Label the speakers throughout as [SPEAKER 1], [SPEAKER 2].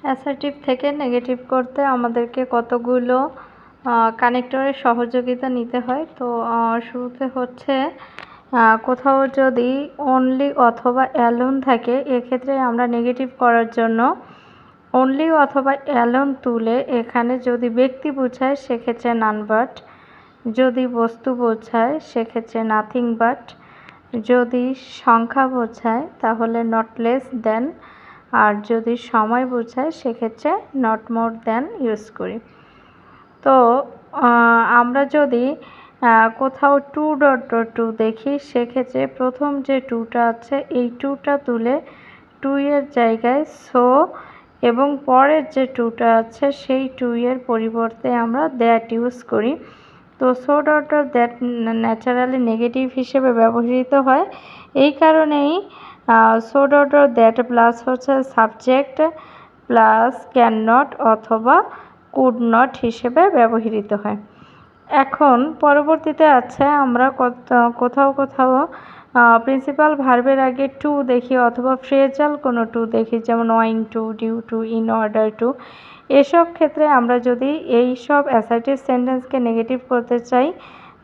[SPEAKER 1] Assertive থেকে negative করতে আমাদেরকে কতগুলো কানেক্টরের সহযোগিতা নিতে হয়। তো শুরুতে হচ্ছে কোথাও যদি অনলি অথবা অ্যালোন থাকে, এক্ষেত্রে আমরা নেগেটিভ করার জন্য অনলি অথবা অ্যালোন তুলে এখানে যদি ব্যক্তি বোঝায় সেক্ষেত্রে নান বাট, যদি বস্তু বোঝায় সেক্ষেত্রে নাথিং বাট, যদি সংখ্যা বোঝায় তাহলে নট লেস দেন, আর যদি সময় বোঝায় সেক্ষেত্রে নট মোর দেন ইউজ করি। তো আমরা যদি কোথাও টু ডট ডট টু দেখি, সেক্ষেত্রে প্রথম যে টুটা আছে এই টুটা তুলে টু এর জায়গায় সো এবং পরের যে টুটা আছে সেই টু এর পরিবর্তে আমরা দ্যাট ইউজ করি। তো so dot dot that naturally negative হিসেবে ব্যবহৃত হয়। এই কারণেই so dot dot that plus হচ্ছে সাবজেক্ট প্লাস ক্যান নট অথবা কুড নট হিসেবে ব্যবহৃত হয়। এখন পরবর্তীতে আছে আমরা কোথাও কোথাও প্রিন্সিপাল ভার্বের আগে টু দেখি অথবা ফ্রেজাল কোনো টু দেখি, যেমন owing to, due to, in order to. এসব ক্ষেত্রে আমরা যদি এই সব অ্যাসার্টিভ সেন্টেন্সকে নেগেটিভ করতে চাই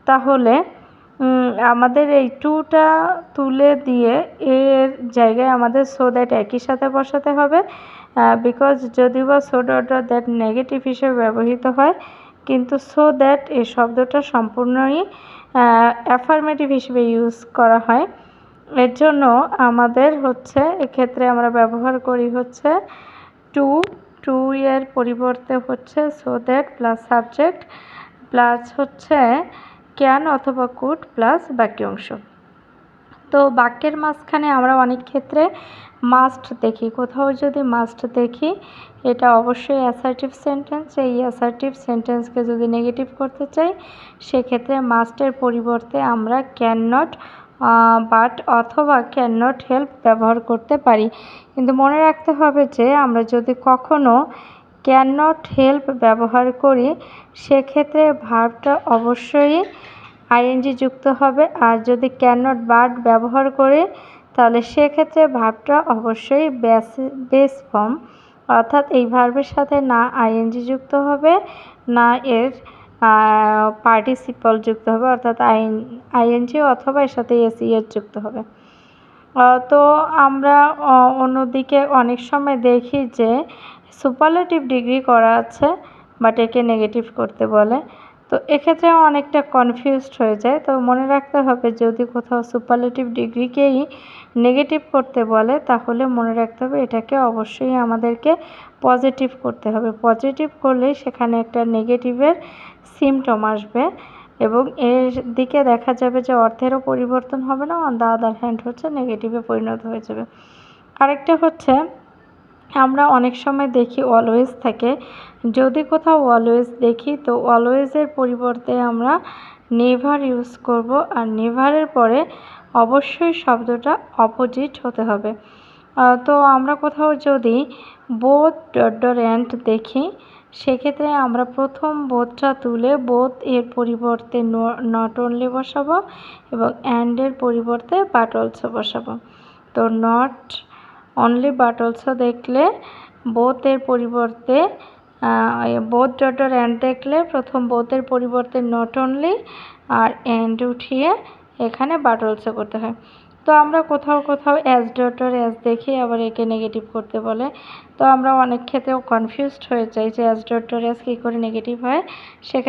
[SPEAKER 1] তাহলে আমাদের এই টুটা তুলে দিয়ে এর জায়গায় আমাদের সো দ্যাট একই সাথে বসাতে হবে। বিকজ যদিও বা so dot dot that negative হিসেবে ব্যবহৃত হয়, কিন্তু সো দ্যাট এই শব্দটা সম্পূর্ণই অ্যাফার্মেটিভ হিসেবে ইউজ করা হয়। এর জন্য আমাদের হচ্ছে এক্ষেত্রে আমরা ব্যবহার করি হচ্ছে টু এর পরিবর্তে হচ্ছে so that plus subject plus হচ্ছে ক্যান অথবা কুড প্লাস বাকি অংশ। তো বাক্যের মাঝখানে আমরা অনেক ক্ষেত্রে মাস্ট দেখি। কোথাও যদি মাস্ট দেখি, এটা অবশ্যই অ্যাসার্টিভ সেন্টেন্স। এই অ্যাসার্টিভ সেন্টেন্সকে যদি নেগেটিভ করতে চাই সেক্ষেত্রে মাস্টের পরিবর্তে আমরা ক্যান নট বাট অথবা ক্যান নট হেল্প ব্যবহার করতে পারি। কিন্তু মনে রাখতে হবে যে আমরা যদি কখনো ক্যান নট হেল্প ব্যবহার করি সেক্ষেত্রে ভার্বটা অবশ্যই আইএনজি যুক্ত হবে, আর যদি ক্যান নট বাট ব্যবহার করে তাহলে সেক্ষেত্রে ভার্বটা অবশ্যই বেস ফর্ম, অর্থাৎ এই ভার্বের সাথে না আইএনজি যুক্ত হবে না এর পার্টিসিপল যুক্ত হবে, অর্থাৎ আইএনজি অথবা এর সাথে এসইএস যুক্ত হবে। তো আমরা অন্যদিকে অনেক সময় দেখি যে সুপারলেটিভ ডিগ্রি করা আছে বাট একে নেগেটিভ করতে বলে। তো এক্ষেত্রে অনেকটা কনফিউজড হয়ে যায়। তো মনে রাখতে হবে যদি কোথাও সুপারলেটিভ ডিগ্রিকেই নেগেটিভ করতে বলে তাহলে মনে রাখতে হবে এটাকে অবশ্যই আমাদেরকে পজিটিভ করতে হবে। পজিটিভ করলেই সেখানে একটা নেগেটিভের সিমটম আসবে এবং এর দিকে দেখা যাবে যে অর্থেরও পরিবর্তন হবে না, অন দ্য আদার হ্যান্ড হচ্ছে নেগেটিভে পরিণত হয়ে যাবে। আরেকটা হচ্ছে আমরা অনেক সময় দেখি অলওয়েজ থাকে। যদি কোথাও অলওয়েজ দেখি তো অলওয়েজের পরিবর্তে আমরা নেভার ইউজ করব, আর নেভারের পরে অবশ্যই শব্দটা অপোজিট হতে হবে। তো আমরা কোথাও যদি বোথ ডট ডট অ্যান্ড দেখি সেক্ষেত্রে আমরা প্রথম বোথটা তুলে বোথ এর পরিবর্তে নট অনলি বসাবো এবং অ্যান্ডের পরিবর্তে বাট অলসো বসাবো। তো নট অনলি বাট অলসো দেখলে বোথ এর পরিবর্তে বোথ ডট ডট অ্যান্ড দেখলে প্রথম বোথের পরিবর্তে নট অনলি আর অ্যান্ড উঠিয়ে এখানে বাট অলসো করতে হয়। তো আমরা কোথাও কোথাও অ্যাজ ডট ডট অ্যাজ দেখি আবার একে নেগেটিভ করতে বলে। তো আমরা অনেক ক্ষেত্রেও কনফিউজড হয়ে যাই যে অ্যাজ ডট ডট অ্যাজ কী করে নেগেটিভ হয়। সেক্ষেত্রে